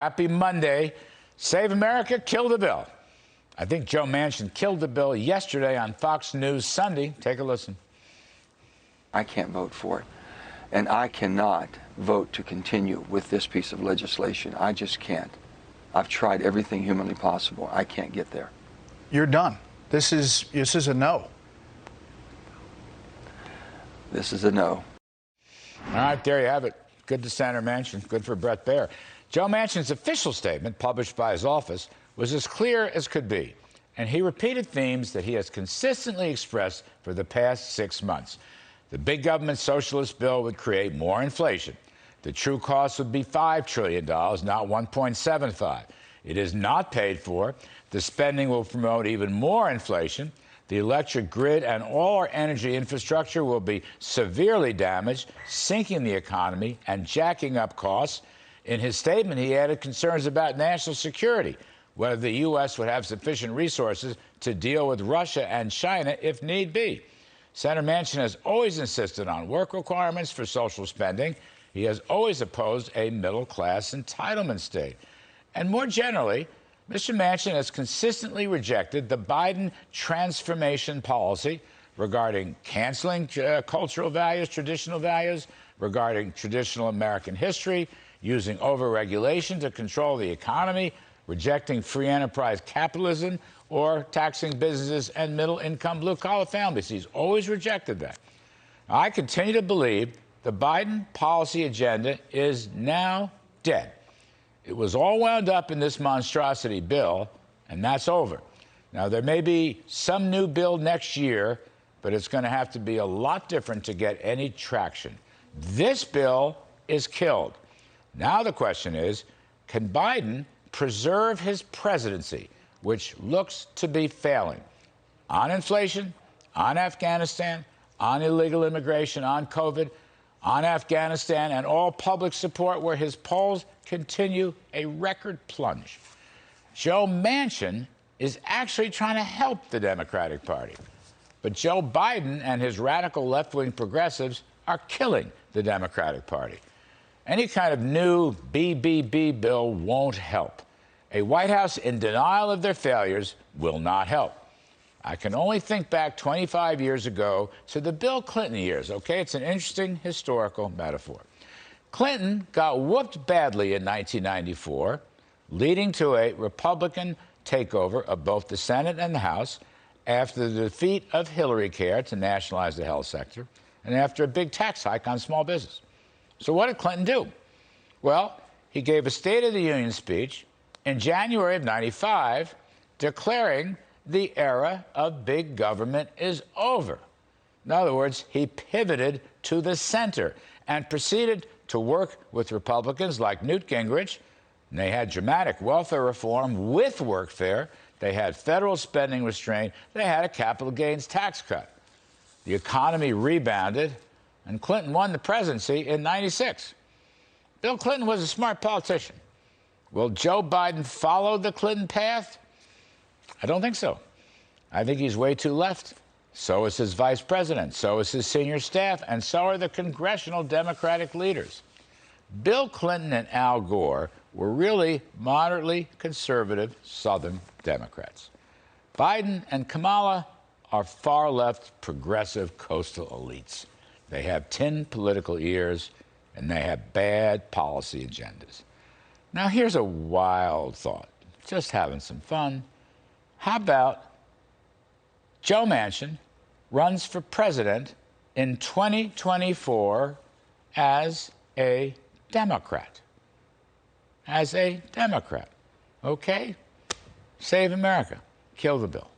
Happy Monday. Save America, kill the bill. I think Joe Manchin killed the bill yesterday on Fox News Sunday. Take a listen. I can't vote for it. And I cannot vote to continue with this piece of legislation. I just can't. I've tried everything humanly possible. I can't get there. You're done. This is a no. This is a no. All right, there you have it. Good to Senator Manchin. Good for Bret Baier. Joe Manchin's official statement, published by his office, was as clear as could be, and he repeated themes that he has consistently expressed for the past 6 months. The big government socialist bill would create more inflation. The true cost would be $5 trillion, not $1.75. It is not paid for. The spending will promote even more inflation. The electric grid and all our energy infrastructure will be severely damaged, sinking the economy and jacking up costs. In his statement, he added concerns about national security, whether the U.S. would have sufficient resources to deal with Russia and China if need be. Senator Manchin has always insisted on work requirements for social spending. He has always opposed a middle-class entitlement state. And more generally, Mr. Manchin has consistently rejected the Biden transformation policy regarding canceling cultural values, traditional values, regarding traditional American history, using overregulation to control the economy, rejecting free enterprise capitalism, or taxing businesses and middle-income blue-collar families. He's always rejected that. Now, I continue to believe the Biden policy agenda is now dead. It was all wound up in this monstrosity bill, and that's over. Now, there may be some new bill next year, but it's going to have to be a lot different to get any traction. This bill is killed. Now the question is, can Biden preserve his presidency, which looks to be failing, on inflation, on Afghanistan, on illegal immigration, on COVID, on Afghanistan, and all public support, where his polls continue a record plunge? Joe Manchin is actually trying to help the Democratic Party. But Joe Biden and his radical left-wing progressives are killing the Democratic Party. Any kind of new BBB bill won't help. A White House in denial of their failures will not help. I can only think back 25 years ago to the Bill Clinton years, okay? It's an interesting historical metaphor. Clinton got whooped badly in 1994, leading to a Republican takeover of both the Senate and the House after the defeat of Hillary Care to nationalize the health sector and after a big tax hike on small business. So what did Clinton do? Well, he gave a State of the Union speech in January of '95 declaring the era of big government is over. In other words, he pivoted to the center and proceeded to work with Republicans like Newt Gingrich. And they had dramatic welfare reform with workfare. They had federal spending restraint. They had a capital gains tax cut. The economy rebounded, and Clinton won the presidency in '96. Bill Clinton was a smart politician. Will Joe Biden follow the Clinton path? I don't think so. I think he's way too left. So is his vice president. So is his senior staff. And so are the congressional Democratic leaders. Bill Clinton and Al Gore were really moderately conservative Southern Democrats. Biden and Kamala are far-left progressive coastal elites. They have tin political ears, and they have bad policy agendas. Now, here's a wild thought, just having some fun. How about Joe Manchin runs for president in 2024 as a Democrat? As a Democrat, okay? Save America. Kill the bill.